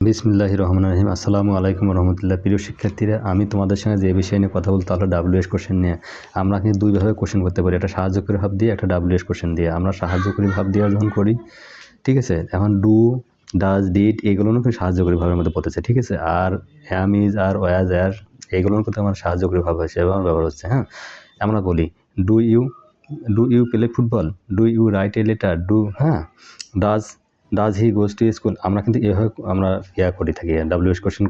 বিসমিল্লাহির রহমানির রহিম। আসসালামু আলাইকুম রহমতুল্লাহ। প্রিয় শিক্ষার্থীরা, আমি তোমাদের সঙ্গে যে বিষয় নিয়ে কথা বলতে হলো WH কোশ্চেন নিয়ে। আমরা কিন্তু দুইভাবে কোশ্চেন করতে পারি, একটা সাহায্যকারী ভাব দিয়ে, একটা WH কোশ্চেন দিয়ে। আমরা সাহায্যকারী ভাব দিয়ে যখন করি, ঠিক আছে, এখন ডু, ডাজ, ডিড এগুলো কিন্তু সাহায্যকারী ভাবের মধ্যে পড়তেছে, ঠিক আছে। আর অ্যাম, ইজ, আর, ওয়াজ, আর এগুলোর কিন্তু আমার সাহায্যকারী ভাব হয়েছে এবং ব্যবহার হচ্ছে। হ্যাঁ, আমরা বলি do you play football, do you write a letter, does he goes to school. আমরা কিন্তু এভাবে আমরা করে থাকি, WH কোশ্চেন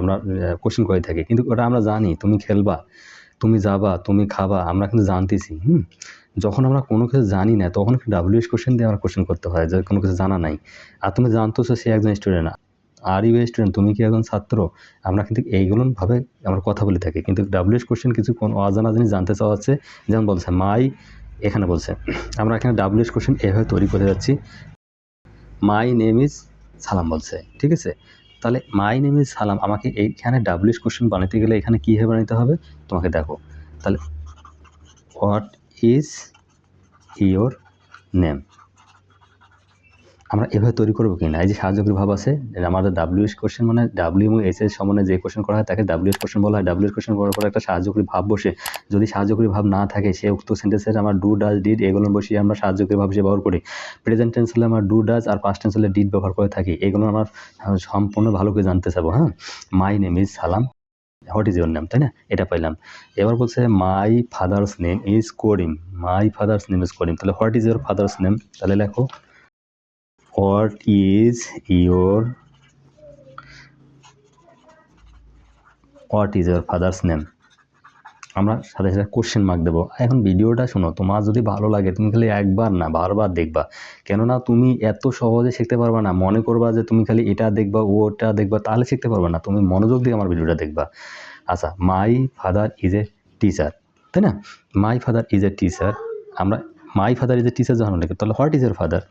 আমরা কোশ্চেন করে থাকি, কিন্তু ওটা আমরা জানি তুমি খেলবা, তুমি যাবা, তুমি খাবা, আমরা কিন্তু জানতেছি। যখন আমরা কোনো কিছু জানি না তখন WH কোশ্চেন দিয়ে আমরা কোশ্চেন করতে হয়, যে কোনো কিছু জানা নাই আর তুমি জানতেছো সে একজন স্টুডেন্ট, আর ইউ স্টুডেন্ট, তুমি কি একজন ছাত্র। আমরা কিন্তু এইগুলোভাবে আমরা কথা বলে থাকি, কিন্তু WH কোশ্চেন কিছু কোনো অজানা জিনিস জানতে চাওয়া হচ্ছে। যেমন বলছে এখানে বলছে, আমরা এখানে WH কোশ্চেন এভাবে তৈরি করে যাচ্ছি। মাই নেম ইজ সালাম বলছে, ঠিক আছে। তাহলে মাই নেম ইজ সালাম আমাকে এইখানে WH কোশ্চেন বানাতে গেলে এখানে কীভাবে বানাতে হবে তোমাকে দেখো। তাহলে হোয়াট ইজ ইয়োর নেম আমরা এভাবে তৈরি করবো কি না। এই যে সাহায্যকারী ভাব আছে, আমাদের WH কোশ্চেন মানে W এবং H এর সমানে যে কোশ্চেন করা হয় তাকে WH কোশ্চেন বলা হয়। WH কোশ্চেন করার পরে একটা সাহায্যকারী ভাব বসে, যদি সাহায্যকারী ভাব না থাকে সে উক্ত সেন্টেন্সের আমার ডু, ডাজ, ডিড এগুলো বসিয়ে আমরা সাহায্যকারী ভাব হিসেবে ব্যবহার করি। প্রেজেন্ট টেন্স হলে আমরা ডু, ডাজ, আর পাস্ট টেন্স হলে ডিড ব্যবহার করে থাকি। এগুলো আমার সম্পূর্ণ ভালো করে জানতে চাবো। হ্যাঁ, my name is Salam, what is your name, তাই না, এটা পাইলাম। এবার বলছে my father's name is Karim, my father's name is Karim. তাহলে what is your father's name, তাহলে লেখো what is your father's name. আমরা সাথে সাথে কোশ্চেন মার্ক দেবো। এখন ভিডিওটা শোনো, তোমার যদি ভালো লাগে তুমি খালি একবার না বারবার দেখবা, কেননা তুমি এত সহজে শিখতে পারবা না। মনে করবা যে তুমি খালি এটা দেখবা ওটা দেখবা তাহলে শিখতে পারবা না, তুমি মনোযোগ দিয়ে আমার ভিডিওটা দেখবা। আচ্ছা, my father is a teacher, তাই না, my father is a teacher. আমরা my father is a teacher যখন লিখি, তাহলে what is your father,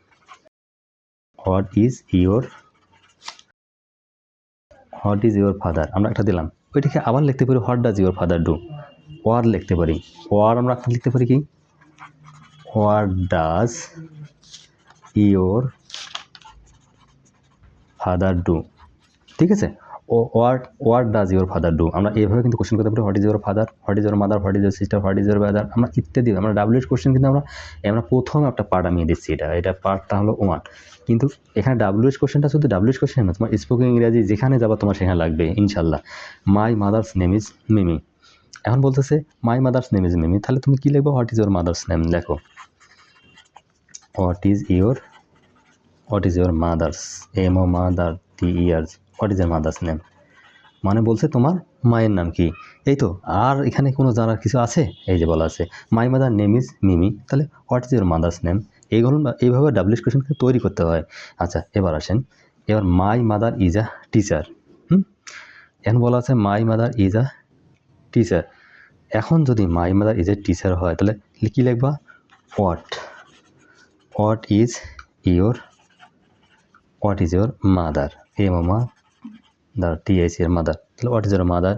what is your father আমরা একটা দিলাম। ওইটাকে আবার লিখতে পারি what does your father do, ওয়ার লিখতে পারি। ওয়ার আমরা লিখতে পারি কি, what does your father do, ঠিক আছে। What does your father do আমরা এইভাবে কিন্তু কোশ্চেন করতে পারি। What is your father, what is your mother, what is your sister, what is your brother, আমরা ইত্যাদি। আমরা WH কোশ্চেন কিন্তু আমরা প্রথম একটা পার্ট আমি দিচ্ছি, এটা পার্টটা হলো 1, কিন্তু এখানে WH কোশ্চেনটা শুধু WH কোশ্চেন না, তোমার স্পোকেন ইংরাজি যেখানে যাবা তোমার সেখানে লাগবে ইনশাল্লাহ। My mother's name is Mimi. এখন বলতেছে my mother's name is Mimi, তাহলে তুমি কি লিখবো, what is your mother's name, লেখো what is your mother's, mother TER, what is your mother's name, মানে বলছে তোমার মায়ের নাম কি। এই তো, আর এখানে কোনো জানার কিছু আছে, এই যে বলা আছে my mother name is Mimi, তাহলে what is your mother's name. এইভাবে WH কোশ্চেন তৈরি করতে হয়। আচ্ছা, এবার আসেন, এবার my mother is a teacher. এখন বলা আছে my mother is a teacher. এখন যদি my mother is a teacher হয় তাহলে কি লিখবা, what is your mother, TH এর মাদার, তাহলে হোয়াট ইজ ইয়োর মাদার।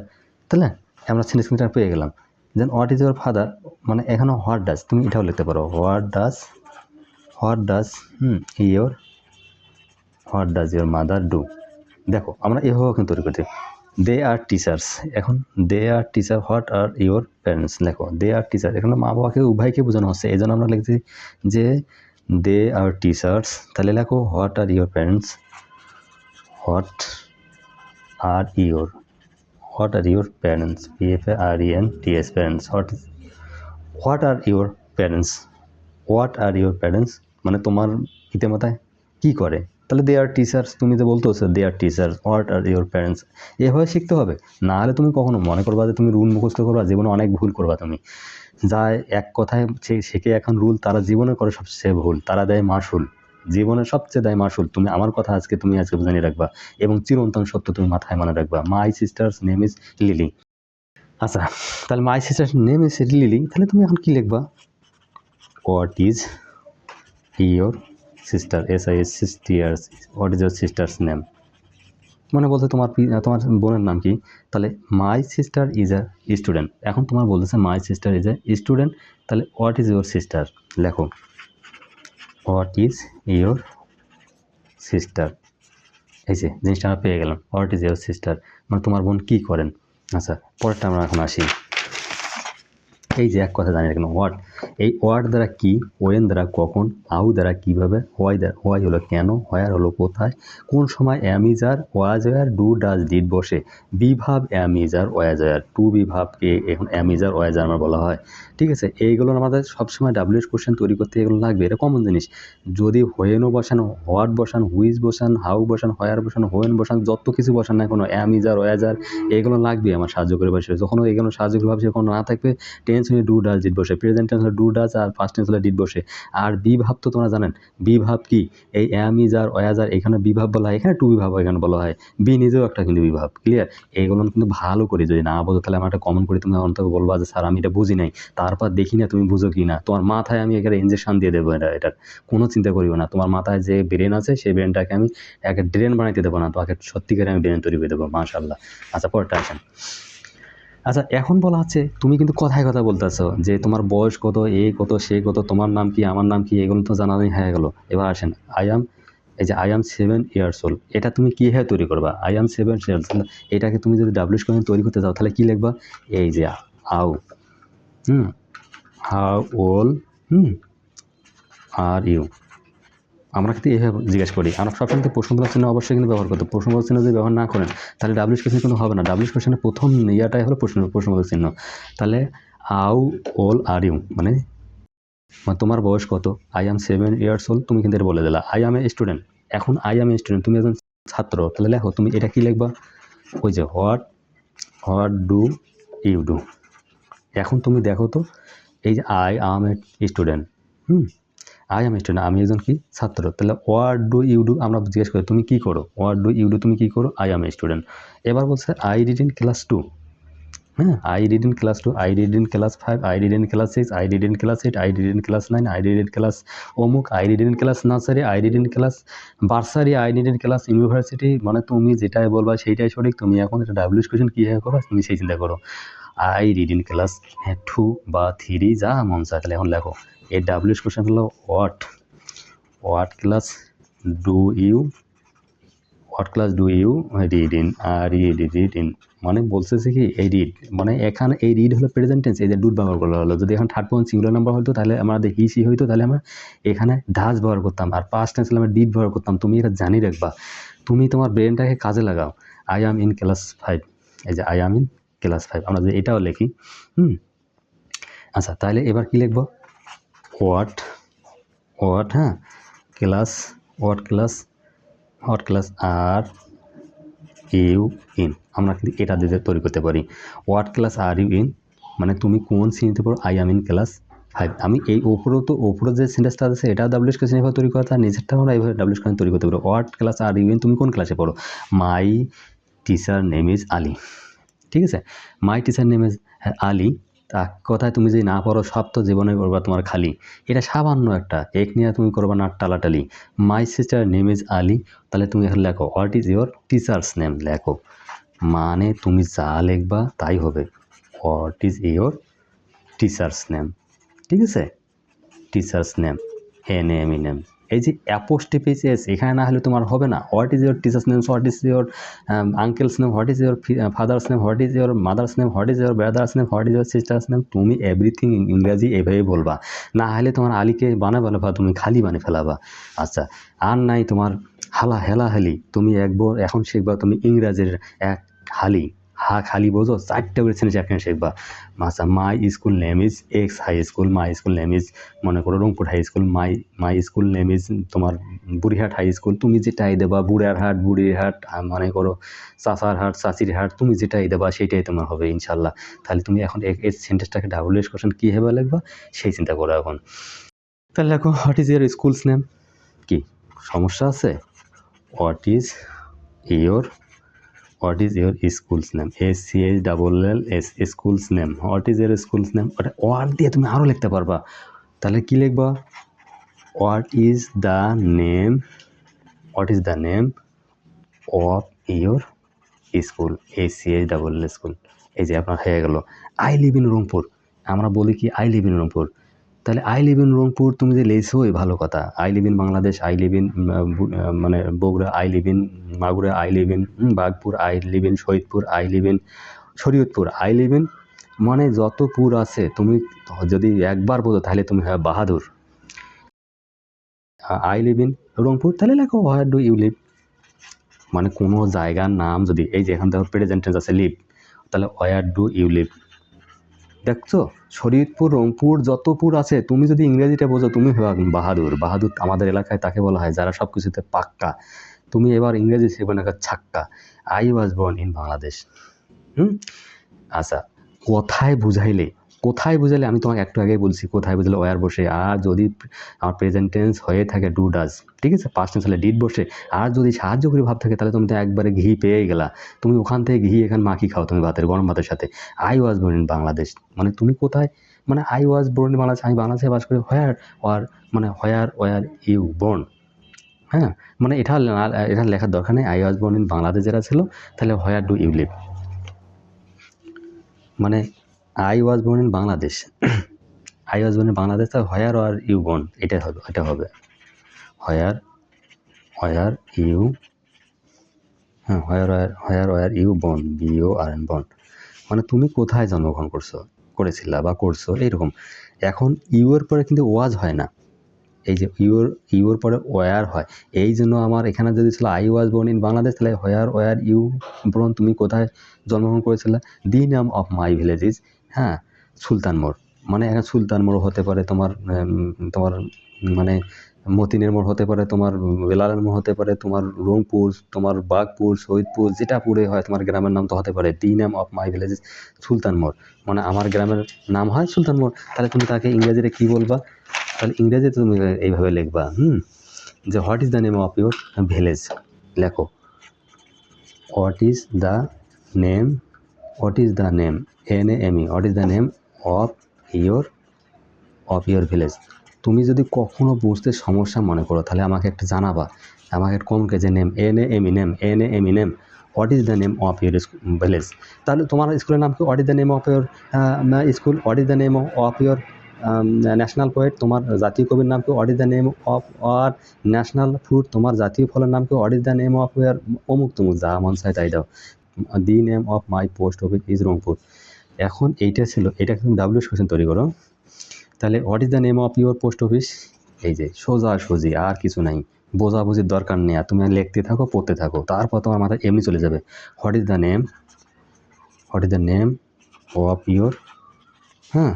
তাহলে আমরা সেন্টেন্সটা পেয়ে গেলাম। দেন হোয়াট ইজ ইয়োর ফাদার, মানে এখানে হোয়াট ডাজ, তুমি এটাও লিখতে পারো, what does your mother do. দেখো আমরা এভাবেও কিন্তু তৈরি করতে, দে আর টিচার্স। এখন they are teacher, what are your parents, লেখো দে আর টিচার। এখানে মা বাবাকে উভয়কে বোঝানো হচ্ছে, এই জন্য আমরা লিখছি যে দে আর টিচার্স। তাহলে লেখো what are your parents, what are your parents, PARENTS parents. What are your parents মানে তোমার পিতামাতায় কি করে। তাহলে দে আর টিচার্স, তুমি যে বলতে হচ্ছে they are teachers, what are your parents, এভাবে শিখতে হবে। না হলে তুমি কখনো মনে করবা যে তুমি রুল মুখস্থ করবা, জীবনে অনেক ভুল করবা তুমি। যা এক কথায় শেখে এখন রুল, তারা জীবনে করে সবচেয়ে ভুল, তারা দেয় মাসুল, জীবনের সবচেয়ে দেয় মাসুল। তুমি আমার কথা আজকে বুঝে রাখবা এবং চিরন্তন সত্য তুমি মাথায় মনে রাখবা। My sisters name is lily. আচ্ছা, তাহলে my sisters name is lily, তাহলে তুমি এখন কি লিখবা, what is your sister, SISTERS, what is your sisters name, মানে বলতে তোমার বোনের নাম কি। তাহলে my sister is a student. এখন তোমার বলতেছে my sister is a student, তাহলে হোয়াট ইজ ইয়োর সিস্টার, লেখো হোয়াট ইজ ইয়োর সিস্টার। এই যে জিনিসটা আমরা পেয়ে গেলাম, হোয়াট ইজ ইউর সিস্টার, মানে তোমার বোন কী করেন। আচ্ছা পরেরটা আমরা এখন আসি। এই যে এক কথা জানি রাখলাম হোয়াট, এই হোয়াট দ্বারা কি, ওয়েন দ্বারা কখন, হাউ দ্বারা কীভাবে, হোয়াই হলো কেন, হোয়ার হলো কোথায়, কোন সময়, am is are, was were, do does did বসে, বিভাব am is are, was were, to বিভাবকে এখন অ্যাম ইজ আর, ওয়াজ আর আমার বলা হয়। ঠিক আছে, এইগুলো আমাদের সবসময় ডাব্লিউএইচ কোশ্চেন তৈরি করতে এগুলো লাগবে, এটা কমন জিনিস। যদি হোয়েনও বসান, হোয়াট বসান, হুইজ বসান, হাউ বসান, হোয়ার বসান, হোয়েন বসান, যত কিছু বসান না কোনো অ্যাম ইজ আর, ওয়াজ আর এগুলো লাগবে আমার সাহায্য করে বসে। যখন এগুলো সাহায্য করে ভাবছে কোনো না থাকবে, টেন্স হলে ডু ডাজ ডিড বসে, প্রেজেন্ট টেন্স হলে ডু ডাজ আর পাস্ট টেন্স হলে ডিড বসে। আর বিভাব তো তোমরা জানেন, বিভাব কি, এই অ্যাম ইজ আর, ওয়াজ আর এখানে বিভাব বলা হয়, এখানে টু বিভাব এখানে বলা হয়, বি নিজেও একটা কিন্তু বিভাব। ক্লিয়ার, এইগুলো কিন্তু ভালো করে যদি না বোঝো তাহলে আমার একটা কমন করে তুমি অন্তত বলবা যে স্যার আমি এটা বুঝি নাই, তারপর দেখি না তুমি বুঝো কি না, তোমার মাথায় আমি এখানে ইঞ্জেকশন দিয়ে দেবো, এটার কোনো চিন্তা করিও না। তোমার মাথায় যে ব্রেন আছে সেই ব্রেনটাকে আমি একটা ড্রেন বানাইতে দেবো না, তোমাকে সত্যিকারে আমি ব্রেন তৈরি করে দেবো, মাশাআল্লাহ। আচ্ছা পরেরটা আসেন। আচ্ছা এখন বলা হচ্ছে তুমি কিন্তু কথায় কথা বলতেছো যে তোমার বয়স কত, এ কত, সে কত, তোমার নাম কি, আমার নাম কি, এগুলো তো জানাই হয়ে গেল। এবার আসেন এই যে আই এম 7 years old, এটা তুমি কীভাবে তৈরি করবা, আই এম 7 years old, এটাকে তুমি যদি ডাব্লিউএইচ কোশ্চেন তৈরি করতে যাও তাহলে কী লিখবা, এই যে how, how old are you, আমরা কিন্তু এইভাবে জিজ্ঞেস করি। আমরা সবসময় কিন্তু প্রশ্নবোধক চিহ্ন অবশ্যই কিন্তু ব্যবহার করতে, প্রশ্নবোধক চিহ্ন যদি ব্যবহার না করেন তাহলে ডাব্লিউএইচ কোশ্চেন কিন্তু হবে না। ডাব্লিউএইচ কোশ্চেনের প্রথম ইয়াটাই হলো প্রশ্নবোধক চিহ্ন। তাহলে হাউ ওল্ড আর ইউ মানে তোমার বয়স কত, আই এম 7 years old, তুমি কিন্তু এটা বলে দিলা। আই এম এ স্টুডেন্ট, এখন আই এম এ স্টুডেন্ট, তুমি একজন ছাত্র, তাহলে লেখো তুমি এটা কি লিখবা, ওই যে হোয়াট ডু ইউ ডু। এখন তুমি দেখো তো, এই যে I M a student, I am student, আমি একজন কি ছাত্র, তাহলে হোয়াট ডু ইউ ডু আমরা জিজ্ঞেস করি তুমি কী করো, হোয়াট ডু ইউ ডু তুমি কী করো, আই এম এ স্টুডেন্ট। এবার বলছে আই রিড ইন ক্লাস 2, হ্যাঁ I read in class 2, I read in class 5, I read in class 6, I read in class 8, I read in class 9, I read in class অমুক, I read in class nursery, I read in class bursary, I read in class university. মানে তুমি যেটাই বলবা সেইটাই সঠিক। তুমি এখন এটা ডাব্লিউএইচ কোশ্চেন কীভাবে করবা তুমি সেই চিন্তা করো। আই রিড ইন ক্লাস 2 বা 3 যা মন চায়। তাহলে এখন লেখো এই ডাব্লিউএইচ কোশ্চেন হলো what class do you read in, read in মানে বলতেছে কি এই রিড, মানে এখানে এই রিড হলো প্রেজেন্ট টেন্স, এই যে ডুড ব্যবহার করা হলো। যদি এখন থার্ড পারসন সিঙ্গুলার নাম্বার হতো তাহলে আমাদের হি সি হইতো, তাহলে আমরা এখানে ডাজ ব্যবহার করতাম, আর পাস্ট টেন্স হলে আমরা ডিড ব্যবহার করতাম। তুমি এটা জানি রাখবা, তুমি তোমার ব্রেনটাকে কাজে লাগাও। আই অ্যাম ইন ক্লাস 5, এই যে আই অ্যাম ইন ক্লাস 5 আমরা যে এটাও লিখি। আচ্ছা তাহলে এবার কি লিখবো, হোয়াট হ্যাঁ what class are you in, আমরা কিন্তু এটা দিয়ে তৈরি করতে পারি। What class are you in মানে তুমি কোন শ্রেণীতে পড়ো, আই অ্যাম ইন ক্লাস 5। আমি এই ওপরে যে সেন্টেন্সটা আছে এটা ডাব্লিউএইচ কোশ্চেন এভাবে তৈরি করা, তার নিজেরটা আমরা এইভাবে ডাব্লিউএইচ কোশ্চেন তৈরি করতে পারি। What class are you in তুমি কোন ক্লাসে পড়ো, my teacher name is Ali. ঠিক আছে, my teacher name is Ali, তা কথায় তুমি যদি না পড়ো সব তো জীবনে করবা তোমার খালি, এটা সামান্য একটা এক নিয়ে তুমি করবা না টালাটালি। My sister name is Ali, তাহলে তুমি এখন লেখো what is your teacher's name, লেখো মানে তুমি যা লিখবা তাই হবে, what is your teacher's name. ঠিক আছে, টিচার্স নেম নেম, এই যে অ্যাপোস্ট্রোফিস এস এখানে না হলে তোমার হবে না। What is your teacher's name, what is your uncle's name, what is your father's name, what is your mother's name, what is your brothers name, what is your sisters name. তুমি everything ইংরাজি এভাবে বলবা, না হলে তোমার আলীকে বানাবে বা তুমি খালি বানিয়ে ফেলাবা। আচ্ছা আর নাই তোমার হেলাহালি, তুমি একবার এখন শিখবা তুমি ইংরাজির এক হালি, খালি বোঝো 4টা করে জিনিস এখানে শিখবা। আচ্ছা my school name is X high school, my school name is মনে করো Rangpur high school, my school name is তোমার বুড়িহাট হাই স্কুল। তুমি যেটাই দেবা, বুড়িরহাট মনে করো চাচির হাট, তুমি যেটাই দেবা সেটাই তোমার হবে ইনশাল্লাহ। তাহলে তুমি এখন এই সেন্টেন্সটাকে ডাব্লিউএইচ কোশ্চেন কীভাবে লিখবা সেই চিন্তা করো এখন। তাহলে দেখো what is your schools name, কি সমস্যা আছে, what is your schools name, SCHLLS schools name, what is your schools name. ওটা ওয়ার্ড দিয়ে তুমি আরও লিখতে পারবা। তাহলে কি লিখবা, what is the name of your school, SCHLLS school. এই যে আপনার হয়ে গেল। আই লিভ ইন রংপুর, আমরা বলি কি আই লিভ ইন রংপুর, তাহলে আই লিভ ইন রংপুর তুমি যে লেইছোই ভালো কথা, I live in Bangladesh, I live in মানে Bogura, I live in Magura, I live in Bagpur, I live in Shahidpur, I live in Shariatpur, I live in মানে যত পুর আছে তুমি যদি একবার বলো তাহলে তুমি হয় বাহাদুর। আই লিভ ইন রংপুর, তাহলে লেখো হোয়ার ডু ইউ লিভ। মানে কোনো জায়গার নাম যদি এই যে এখান থেকে প্রেজেন্ট টেন্স আছে লিভ, তাহলে হোয়ার ডু ইউ লিভ। দেখছো শরীয়তপুর রংপুর যত পুর আছে তুমি যদি ইংরেজিটা বোঝো তুমি বাহাদুর। বাহাদুর আমাদের এলাকায় তাকে বলা হয় যারা সব কিছুতে পাক্কা। তুমি এবার ইংরেজি শিখবে না ছাক্কা। I was born in Bangladesh. আচ্ছা, কোথায় বুঝাইলে আমি তোমাকে একটু আগেই বলছি কোথায় বুঝলে ওয়ার বসে, আর যদি আমার প্রেজেন্ট টেন্স হয়ে থাকে ডু ডাজ, ঠিক আছে, পাস্ট টেন্স হলে ডিড বসে, আর যদি সাহায্যকারী ভাব থাকে তাহলে তুমি তো একবারে ঘি পেয়ে গেলা। তুমি ওখান থেকে ঘি এখানে মাখি খাও তুমি ভাতের গরম ভাতের সাথে। I was born in Bangladesh মানে তুমি কোথায়, মানে I was born in Bangladesh, আমি বাংলাদেশে বাস করি। হোয়ার ওয়ার মানে হোয়ার ওয়ার ইউ বর্ন। হ্যাঁ, মানে এটা লেখার দরকার নেই। I was born in Bangladesh যেটা ছিল তাহলে হোয়ার ডু ইউ লিভ, মানে I was born in Bangladesh, I was born in Bangladesh, তাহলে হোয়ার আর ইউ বর্ন, এটা হবে হোয়ার ইউ, হ্যাঁ where you born, BORN born, মানে তুমি কোথায় জন্মগ্রহণ করেছিলা বা করছো এইরকম। এখন ইউর পরে কিন্তু ওয়াজ হয় না, এই যে ইউর পরে ওয়ার হয়, এই জন্য আমার এখানে যদি ছিল I was born in Bangladesh, তাহলে হোয়ার ইউ বর্ন, তুমি কোথায় জন্মগ্রহণ করেছিলে। দি name of my village is, হ্যাঁ, সুলতান মোড়, মানে এখানে সুলতান মোড় হতে পারে তোমার মানে মতিনের মোড় হতে পারে, তোমার বেলালের মোড় হতে পারে, তোমার রংপুর, তোমার বাগপুর, শহীদপুর, যেটা পুরে হয় তোমার গ্রামের নাম তো হতে পারে। The name of my village is Sultan Mor, মানে আমার গ্রামের নাম হয় সুলতান মোড়। তাহলে তুমি তাকে ইংরেজিতে কী বলবা, তাহলে ইংরেজিতে তুমি এইভাবে লিখবা যে what is the name of your village, লেখো what is the name NAME, what is the name of your village. তুমি যদি কখনো বুঝতে সমস্যা মনে করো তাহলে আমাকে একটা জানাবা, আমাকে একটা কমকে যে name NAME name what is the name of your village. তাহলে তোমার স্কুলের নাম কি, what is the name of your school, what is the name of your national poet, তোমার জাতীয় কবির নাম কি, what is the name of our national fruit, তোমার জাতীয় ফলের নাম কি, what is the name of your অমুক তমুক, যা মন চায় তাই দাও। The name of my post office is Rangpur. এখন এইটা ছিল, এটা তুমি WH কোয়েশ্চেন তৈরি করো। তাহলে what is the name of your post office, এই যে সোজাসুজি, আর কিছু নাই, বোঝাবুঝির দরকার নেই, আর তুমি লিখতে থাকো পড়তে থাকো, তারপর তোমার মাথায় এমনি চলে যাবে। What is the name of your, হ্যাঁ,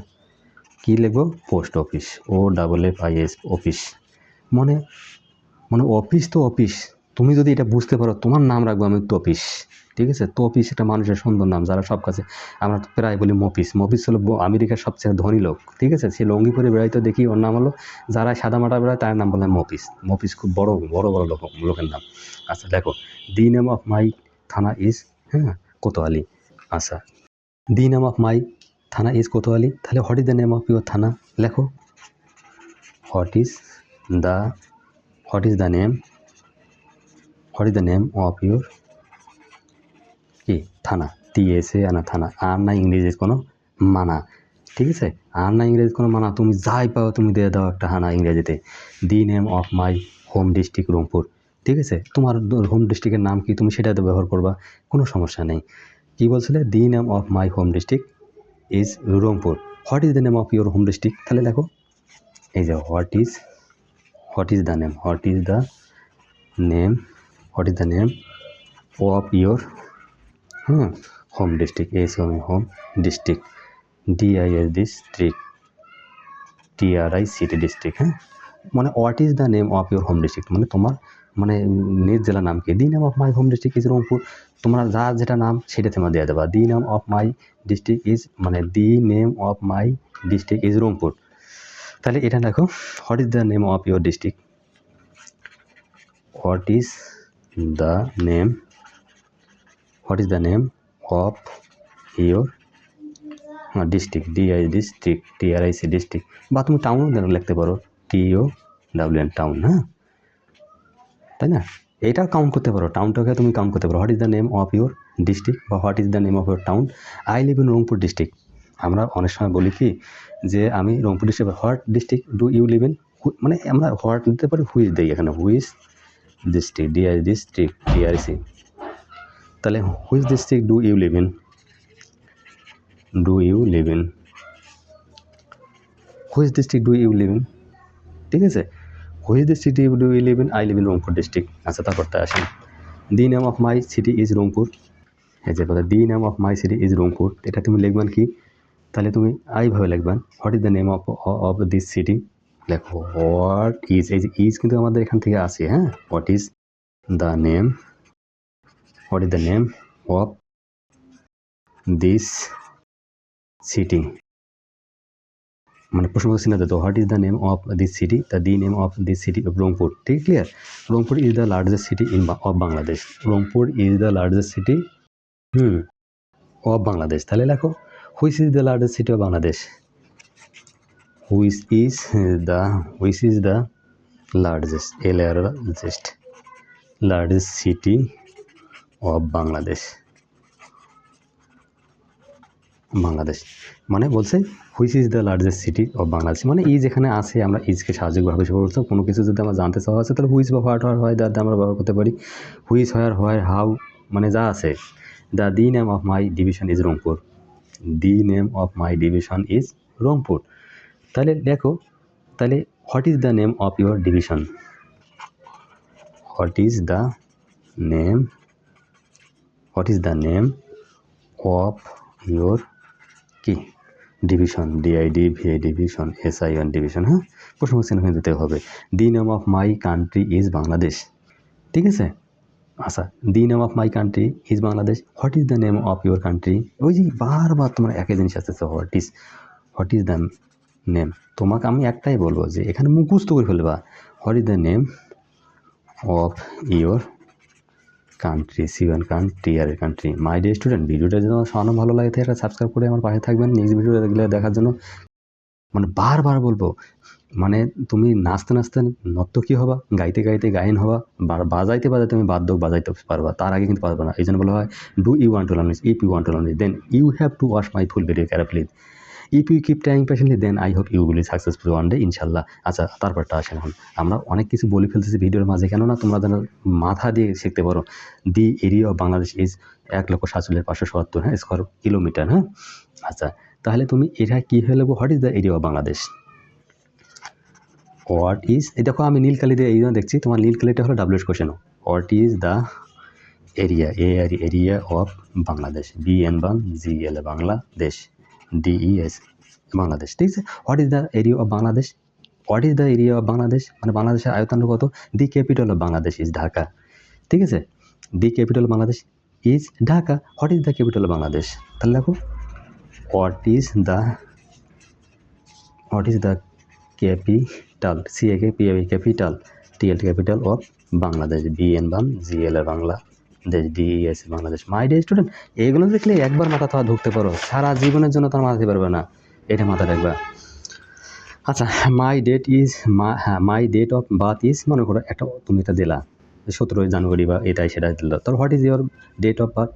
কী লিখবো, পোস্ট অফিস, OFFIS অফিস, মানে অফিস তো অফিস। তুমি যদি এটা বুঝতে পারো তোমার নাম রাখবো আমি তফিস, ঠিক আছে। তফিস একটা মানুষের সুন্দর নাম, যারা সব কাছে আমরা তো প্রায় বলি মফিস হলো আমেরিকার সবচেয়ে ধনী লোক, ঠিক আছে, সে লঙ্গি পরে বেড়াইতে দেখি, ওর নাম হলো, যারা সাদা মাটা বেড়ায় তার নাম বলে মফিস খুব বড় লোকের নাম। আচ্ছা দেখো, দি নেম অফ মাই থানা ইজ, হ্যাঁ, কোতোয়ালি। আচ্ছা, দি নেম অফ মাই থানা ইজ কোতোয়ালি, তাহলে what is the name of your থানা, লেখো what is the name of your কি থানা, TSA আনা থানা, আর না ইংরেজির কোনো মানা, ঠিক আছে, আর না ইংরেজির কোনো মানা, তুমি যাই পাও তুমি দিয়ে দাও একটা হানা ইংরেজিতে। দি name of my home district Rangpur, ঠিক আছে, তোমার হোম ডিস্ট্রিক্টের নাম কি তুমি সেটাতে ব্যবহার করবা, কোনো সমস্যা নেই। কি বলছিলে, দি name of my home district is Rangpur. What is the name of your home district, তাহলে দেখো এই যে what is the name of your home district, home district, DIS district, TRICT district, হ্যাঁ, মানে what is the name of your home district, মানে তোমার নিজ জেলার নাম কি। দি name of my home district is Rangpur, তোমরা যার যেটা নাম সেটা তোমরা দিয়ে দেবা। দি name of my district is, মানে the name of my district is Rangpur. তাহলে এটা দেখো, what is the name of your district, what is the name of your district, DI district, TRIC district, বা তুমি টাউন লিখতে পারো, TOWN টাউন, হ্যাঁ, তাই না, এটা কাউন্ট করতে পারো, টাউনটাকে তুমি কাউন্ট করতে পারো। What is the name of your district বা what is the name of your town. I live in Rangpur district, আমরা অনেক সময় বলি কি যে আমি Rangpur district, what district do you live in, মানে আমরা হোয়াট দিতে পারি, হুইজ দেই এখানে, হুইজ ডিস্ট্রিক্ট, ডিআরসি। তাহলে which district do you live in, which district do you live in, ঠিক আছে, which district do you live in, I live in Rangpur district. আচ্ছা, তারপরটা আসেন, দি name of my city is Rangpur. এই যে কথা, দি name of my city is Rangpur, এটা তুমি লিখবেন কি, তাহলে তুমি এইভাবে লিখবেন, what is the name of this city, লেখো হোয়াট ইজ, এই যে ইজ কিন্তু আমাদের এখান থেকে আসে, হ্যাঁ, what is the name of this city, মানে প্রশ্নবোধক চিহ্ন দিত, what is the name of this city, the name of this city of Rangpur, ঠিক, clear. Rangpur is the largest city of Bangladesh, Rangpur is the largest city of Bangladesh. তাহলে লেখো, which is the largest city of Bangladesh, which is the largest city of Bangladesh, মানে বলছে which is the largest city of Bangladesh, মানে is এখানে আসে, আমরা ইজকে সাহায্যভাবে বলছো, কোনো কিছু যদি আমরা জানতে চাওয়া আছে তাহলে হুইচ বা হোয়াট হয় দ্যাট আমরা ব্যবহার করতে পারি, হুইচ হয় হাউ, মানে যা আছে। দি name of my division is Rangpur, তাহলে দেখো, তাহলে what is the name of your division, what is the name of your কি ডিভিশন, ডিভিশন, ডিভিশন, হ্যাঁ, প্রশ্নবোধক চিহ্ন দিতে হবে। দি name of my country is Bangladesh, ঠিক আছে। আচ্ছা, দি name of my country is Bangladesh, what is the name of your country, ওই যে বারবার তোমার একই জিনিস আসতেছে, হোয়াট ইজ দ্য নেম, তোমাকে আমি একটাই বলবো যে এখানে মুখস্থ করে ফেলবা, what is the name of your country, country. My dear student, ভিডিওটা যদি শোনানো ভালো লাগে তাহলে সাবস্ক্রাইব করে আমার পাশে থাকবেন নেক্সট ভিডিওটা দেখার জন্য। মানে বারবার বলবো, মানে তুমি নাচতে নর্তকী হবা, গাইতে গায়ন হবা, বাজাইতে তুমি বাদ্যক বাজাইতে পারবা, তার আগে কিন্তু পারবা না। এই জন্য বলা হয়, do you want to learn, if you want to learn then you have to watch my full video carefully, if you keep trying patiently then I hope you will successful one day, ইনশাল্লাহ। আচ্ছা, তারপরটা আসেন, এখন আমরা অনেক কিছু বলে ফেলতেছি ভিডিওর মাঝে, কেননা তোমরা যেন মাথা দিয়ে শিখতে পারো। দি এরিয়া অফ বাংলাদেশ ইজ 1,47,577, হ্যাঁ, স্কোয়ার কিলোমিটার, হ্যাঁ। আচ্ছা, তাহলে তুমি এটা কী হয়ে লাগবো, what is the area of Bangladesh, what is, এই দেখো আমি নীল কালি দিয়ে এই জন্য দেখছি, তোমার নীল কালিটা হলো WH question, what is the area of Bangladesh, BN1GL Bangladesh, DES Bangladesh, ঠিক আছে। What is the area of Bangladesh, মানে বাংলাদেশের আয়তন কত, দি capital of Bangladesh is Dhaka, ঠিক আছে, দি capital of Bangladesh is Dhaka, what is the capital of Bangladesh, তাহলে দেখো, what is the capital, capital, capital of Bangladesh, BN1GL Bangladesh, DES Bangladesh. My dear student, এইগুলো দেখলে একবার মাথা তো ঢুকতে পারো, সারা জীবনের জন্য তার মাথাতে পারবে না, এটা মাথা রাখবা। আচ্ছা, my date of birth is, মনে করো একটা তুমি এটা দিলা 17 জানুয়ারি বা এটাই সেটা দিল, তাহলে what is your date of birth.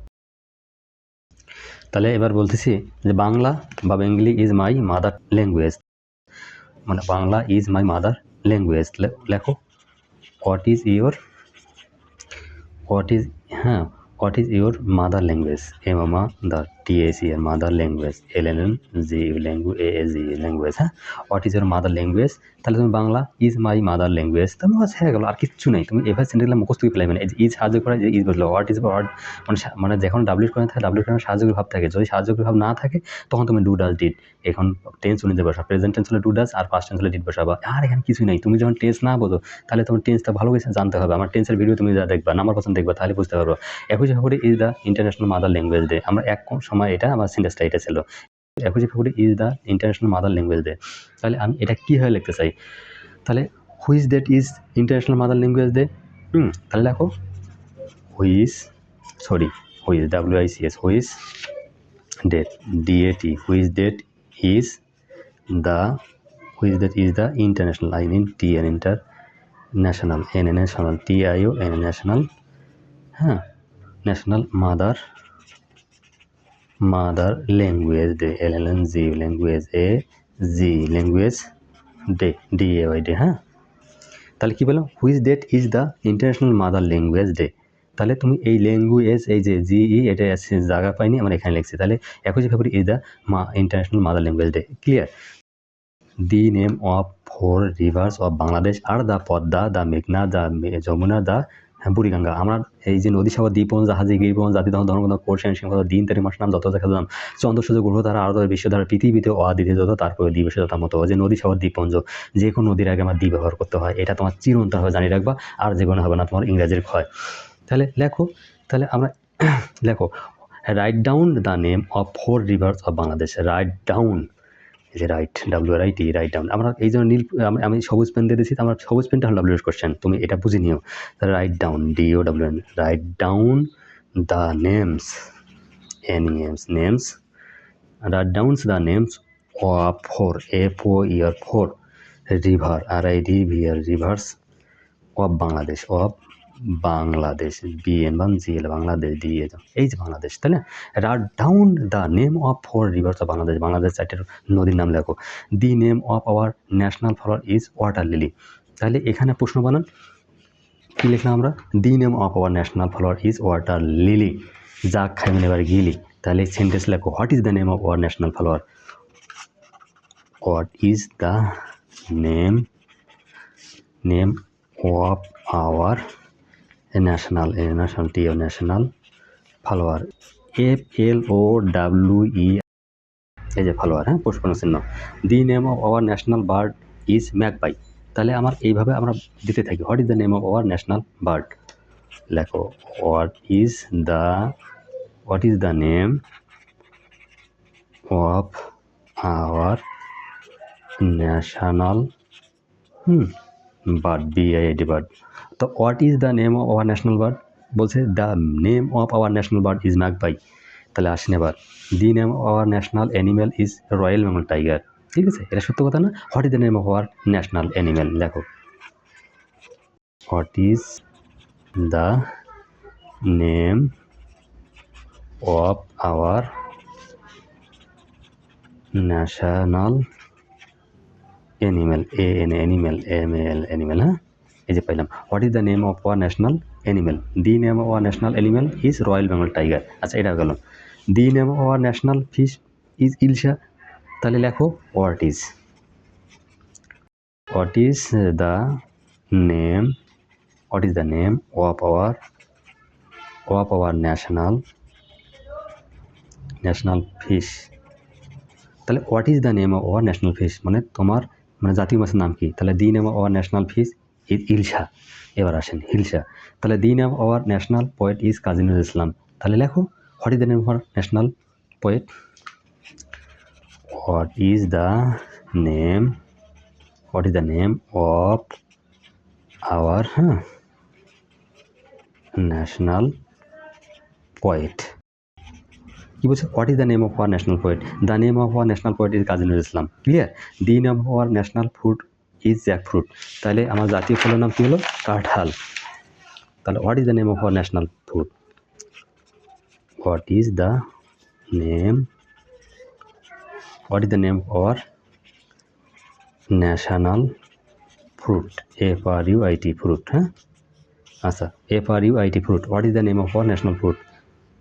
তাহলে এবার বলতেছি যে বাংলা বা Bengali is my mother language, মানে Bangla is my mother language, লেখো what is your mother language, MADAR mother language, language, হ্যাঁ, what is your mother language, তাহলে তুমি Bangla is my mother language, তাহলে বাস হয়ে গেলো, আর কিচ্ছু নেই, তুমি এভাবে সেন্টেন্সগুলো মুখস্থ করে ফেলাইবে না। ইজ সাহায্য করে, যে ইজ বললো, হোয়াট ইজ মানে যখন WH করে থাকে, WH করে সাহায্যের ভাব থাকে, যদি সাহায্যের ভাব না থাকে তখন তুমি ডু ডাজ ডিড, এখন টেন্স অনুযায়ী বসা, প্রেজেন্ট টেন্স হলে ডু ডাজ, আর পাস্ট টেন্স হলে ডিড বসাবা, আর এখানে কিছুই নেই। তুমি যখন টেন্স না বোঝো তাহলে তোমার টেন্সটা ভালো করে জানতে হবে, আমার টেন্সের ভিডিও তুমি যা দেখবা, নাম্বার পার্সেন্ট দেখবা, তাহলে বুঝতে পারবো। 21 February is the international mother language day, আমরা এক সময় এটা আমার সেন্টেন্সটা এটা ছিল, 21 February is the international mother language day, তাহলে আমি এটা কী হয়ে লিখতে চাই, তাহলে which date is international mother language day, তাহলে দেখো which WICS, which date, DAT, which date is the international, international, TIO, national, হ্যাঁ, national mother language day, LLNG language, AG language day, DAY day. হ্যাঁ, তাহলে কী বললাম, which date is the international mother language day. তাহলে তুমি এই language, এই যে GE, এটা জায়গা পাইনি, আমরা এখানে লিখছি। তাহলে 21 February is the international mother language day. Clear? The name of 4 rivers of Bangladesh are the Padma, the মেঘনা, দ্য যমুনা, দ্য বুড়িগঙ্গা। আমার এই যে নদী সাগর, দ্বীপন, জাহাজী, গিরিপন, জাতিধর্ম, ধর্মগ্রন্থ, কোর্সেন, সিংহ, দিন, তারিখ, মাস, নাম, যত দেখা দাম, চন্দ্র, সূর্য, গ্রহ, তারা আরো বিশ্বধারা, পৃথিবীতে অদ্বিতীয় যত, তারপরে দিবসে যথা মতো। যে নদী সাগর, দ্বীপপুঞ্জ, যে কোনো নদীর আগে আমার দ্বীপ ব্যবহার করতে হয়, এটা তোমার চিরন্তনভাবে জানিয়ে রাখবা, আর যে কোনো হবে না তোমার ইংরেজির ক্ষয়। তাহলে লেখো, তাহলে আমরা লেখো, write down the name of 4 rivers of Bangladesh. Write down, এই যে রাইট, WRIT, রাইট ডাউন। আমরা এই জন্য নীল, আমি সবুজ পেন দিয়ে দিয়েছি, আমার সবুজ পেনটা হলো WH কোশ্চেন, তুমি এটা বুঝে নিও। Write down, DOWN, write down the names, NEMS, names, write down the names of 4, FOR, river, RIDVR, rivers of Bangladesh, of Bangladesh, BNGL, Bangladesh, দিয়ে যাও, এই যে বাংলাদেশ। তাহলে write down the name of 4 rivers of Bangladesh, Bangladesh 4টি নদীর নাম লেখো। The name of our national flower is water lily. তাহলে এখানে প্রশ্ন বানান, কী লিখলাম আমরা? The name of our national flower is water lily, যা খাই মানে এবার গিলি। তাহলে সেন্টেন্স লেখো, what is the name of our national flower, what is the name of our national, national flower, FLOWE, এই যে ফ্লাওয়ার, হ্যাঁ, পুষ্পন চিহ্ন। The name of our national bird is magpie. তাহলে আমার এইভাবে আমরা দিতে থাকি, what is the name of our national bird. লেখো, what is the name of our national bird, BIRD, bird. তো what is the name of our national bird বলছে, the name of our national bird is magpie. তাহলে আসেন এবার, the name of our national animal is royal Bengal tiger. ঠিক আছে, এটা সত্য কথা না? What is the name of our national animal, লেখো, what is the name of our national animal, animal, animal, হ্যাঁ, এই যে পাইলাম, what is the name of our national animal, the name of our national animal is royal Bengal tiger. আচ্ছা, এটা গেল। The name of our national fish is ilsha. তাহলে লেখো, what is the name of our national fish. তাহলে what is the name of our national fish মানে তোমার মানে জাতীয় মাছের নাম কি? তাহলে the name of our national fish is ilsha. এবার আসেন হিলসা। তাহলে the name of our national poet is Kazi Nazrul Islam. তাহলে লেখো, what is the name of our national poet, what is the name of our national poet. কি বলছে? What is the name of our national poet? The name of our national poet is Kazi Nazrul Islam. Clear? The name of our national fruit is jackfruit. তাহলে আমার জাতীয় ফলের নাম কী হলো? কাঁঠাল। তাহলে what is the name of our national fruit? What is the name of our national fruit? FRUIT, fruit. হ্যাঁ, আচ্ছা, FRUIT, fruit. What is the name of our national fruit?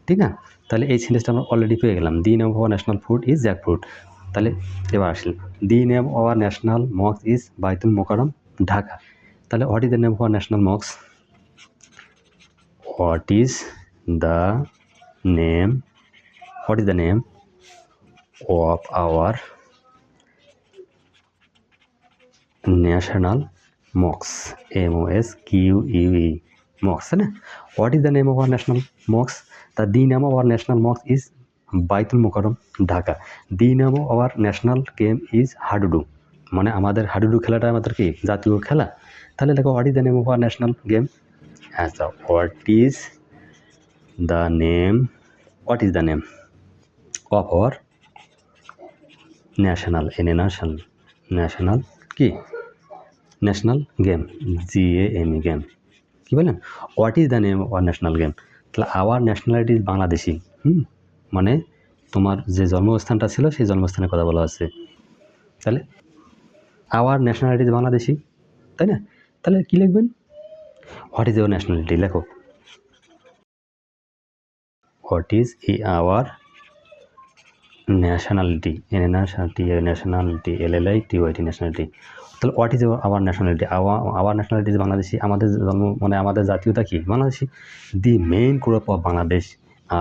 ঠিক না? তাহলে এই সেন্টেন্সটা আমরা অলরেডি পেয়ে গেলাম। The name of our national fruit is jackfruit. তাহলে এবার আসলে the name of our national mosque is Baitul Mukarram, Dhaka. তাহলে what is the name of our national mosque? What is the name of our national mosque, MOSQUE, mosque, है ना? What is the name of our national mosque? The name of our national mosque is Baitul Mukarram, Dhaka. The name of our national game is hadudu, মানে আমাদের হাডুডু খেলাটা আমাদের কি জাতীয় খেলা। তাহলে দেখো, what is the name of our national game? আচ্ছা, what is the name of our national, national কি ন্যাশনাল গেম, GAME, গেম। কী বললেন? What is the name of our national game? তাহলে আওয়ার ন্যাশনালিটি ইজ বাংলাদেশি, মানে তোমার যে জন্মস্থানটা ছিল সেই জন্মস্থানের কথা বলা আছে। তাহলে আওয়ার ন্যাশনালিটি বাংলাদেশি, তাই না? তাহলে কী লিখবেন? হোয়াট ইজ ইউর ন্যাশনালিটি লেখো। What is our nationality, nationality LLITY nationality. তাহলে what is our nationality? Our nationality is Bangladeshi. আমাদের জন্ম মানে আমাদের জাতীয়তা কি? Bangladeshi. The main crop of Bangladesh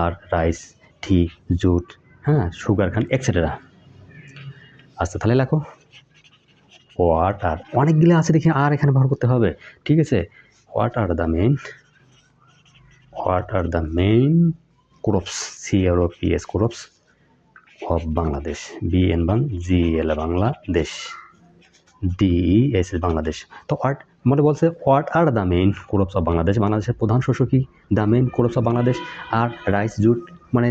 are rice, tea, jute, হ্যাঁ, সুগার খান এক্সেট্রা। আচ্ছা তাহলে লেখো হোয়াট আর, অনেকগুলো আছে দেখি আর এখানে ব্যবহার করতে হবে, ঠিক আছে? What are the main crops, CROPS crops of Bangladesh, BN GL Bangladesh, DES Bangladesh. তো হোয়াট মানে বলছে what are the main crops of Bangladesh, বাংলাদেশের প্রধান শস্য কি? The main crops of Bangladesh. Are rice, jute মানে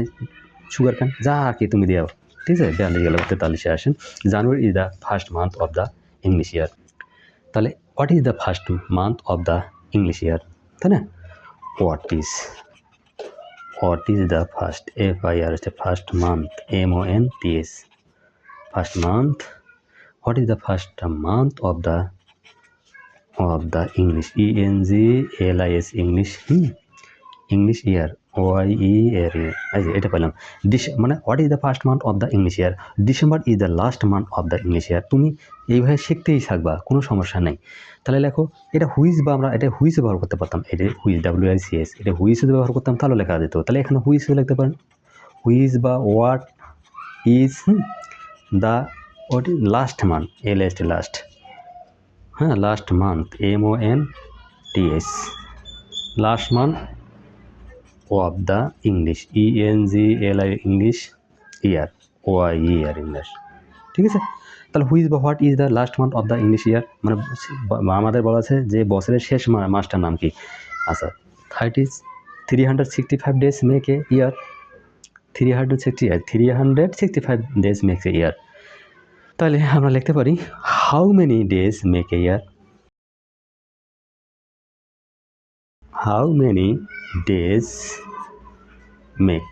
সুগার কেন, যা আর কি তুমি দেও, ঠিক আছে? 42 গেল 43-এ আসেন। January is the first month of the English year. তাহলে what is the first month of the English year, তাই না? What is the first, FIR first month, MONTH first month. What is the first month of the English, ENGLIS English, English year, OIER, এটা পেলাম। মানে what is the first month of the English year, December is the last month of the English year. তুমি এইভাবে শিখতেই থাকবা, কোনো সমস্যা নেই। তাহলে লেখো এটা হুইজ, বা আমরা এটা হুইজ ব্যবহার করতে পারতাম, এটা হুইজ, WICS, এটা হুইজ যদি ব্যবহার করতাম তাহলে লেখা যেত। তাহলে এখানে হুইজ লিখতে পারেন, হুইজ বা what is the last month, LAST last, হ্যাঁ, last month, MONTH last month of the English, ENGLI English year, OIER English, ঠিক আছে? তাহলে হুইজ বা what is the last month of the English year, মানে আমাদের বলা আছে যে বছরের শেষ মাসটার নাম কি? আচ্ছা 365 days make a year, 365 days make a year. তাহলে আমরা লিখতে পারি how many days make a year, how many days make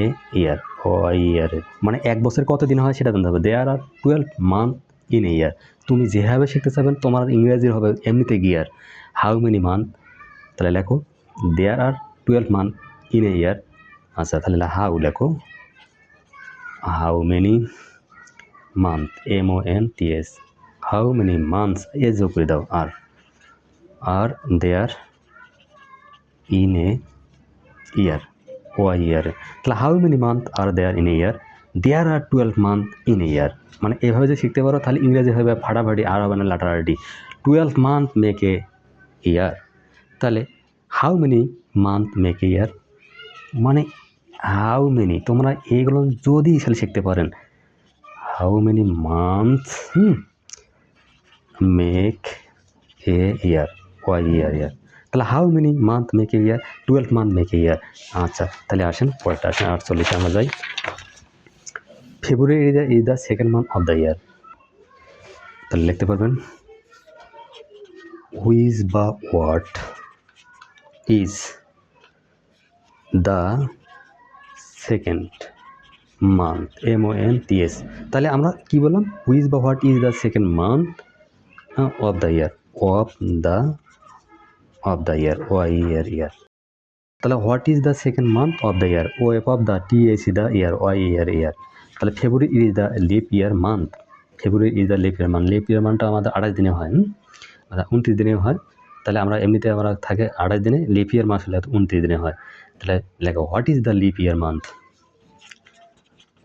a year, OIER, মানে এক বছর কত দিন হয় সেটা জানতে হবে। দেয়ার আর 12 মান্থ ইন এ ইয়ার। তুমি যেভাবে শিখতে চাবেন তোমার ইংরেজির হবে এমনিতে গিয়ার। হাউ মেনি মান্থ, তাহলে লেখো দেয়ার are 12 month in a year. আচ্ছা তাহলে হাউ লেখো, how many month, MONTH, how many months, যোগ করে দাও are there in a year, OIER। তাহলে how many month are there in a year, there are 12 month in a year. মানে এভাবে যে শিখতে পারো তাহলে ইংরেজি হবে ফাটাফাটি, আর হবে না লাটারাটি। 12 মান্থ মেক এ ইয়ার, তাহলে how many month make a year, মানে হাউ মেনি, তোমরা এইগুলো যদি খালি শিখতে পারেন, how many month make a year, OIER year. তাহলে how many month make a year, 12 month make a year. আচ্ছা তাহলে আসেন পরেরটা আসেন, 48 আমরা যাই। February is the second month of the year. তাহলে লিখতে পারবেন হুইজ বা what is the second month, MONTH। তাহলে আমরা কি বললাম, হুইজ বা what is the second month of the year, OIER year. তাহলে what is the second month of the year, of the TH the year, OIER year. তাহলে February is the leap year month, February is the leap year month. Leap year মান্থটা আমাদের 28 দিনে হয়, 29 দিনে হয়। তাহলে আমরা এমনিতে আমরা থাকে 28 দিনে, লিপ ইয়ার মাস হলে 29 দিনে হয়। তাহলে লেখো what is the leap year month,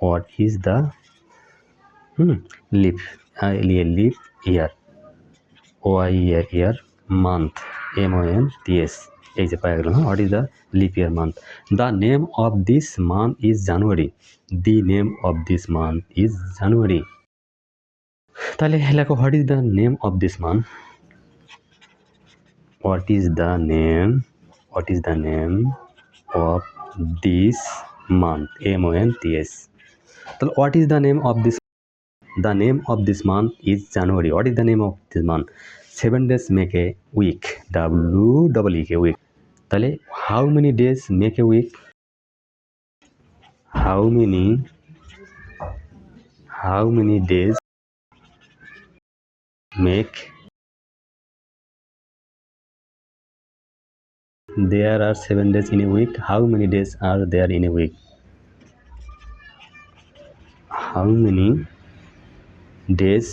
what is the leap year, OIER year, month, MONTH, এই যে পাওয়া গেল। What is the leap year month. The name of this month is January, the name of this month is জানুয়ারি। তাহলে লেখো what is the name of this month, what is the name of this month, MONTH। তাহলে what is the name of this, the name of this month is January. What is the name of this month, 7 days make a week, WEEK week. তাহলে how many days make a week, how many days make there are 7 days in a week? How many days are there in a week? How many days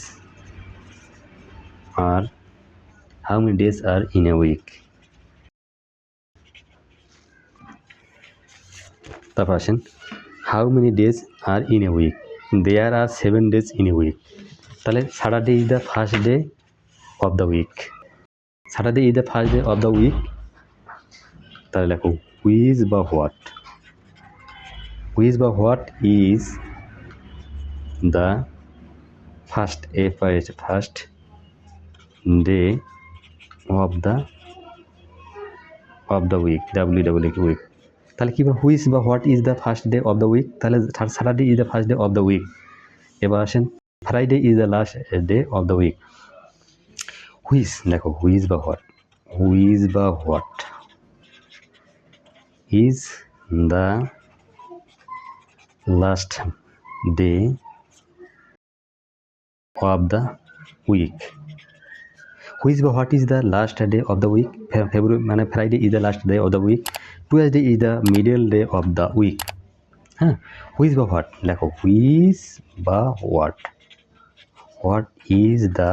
are in a week? তারপর আসেন, how many days are in a week? There are 7 days in a week. তাহলে Saturday is the first day of the week. Saturday is the first day of the week. তাহলে লেখো which বা what is the first day of the week, week. তাহলে কি বলবো, which বা what is the first day of the week? তাহলে Saturday is the first day of the week. এবার আসেন, Friday is the last day of the week. Which দেখো, which বা what is the last day of the week. Which বা what is the last day of the week? February মানে Friday is the last day of the week. Tuesday is the middle day of the week. হ্যাঁ, which বা what লেখো, which বা what is the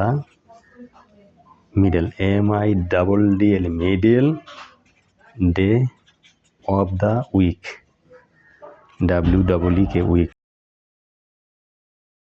middle, MIDDL middle day of the week, WEEK week.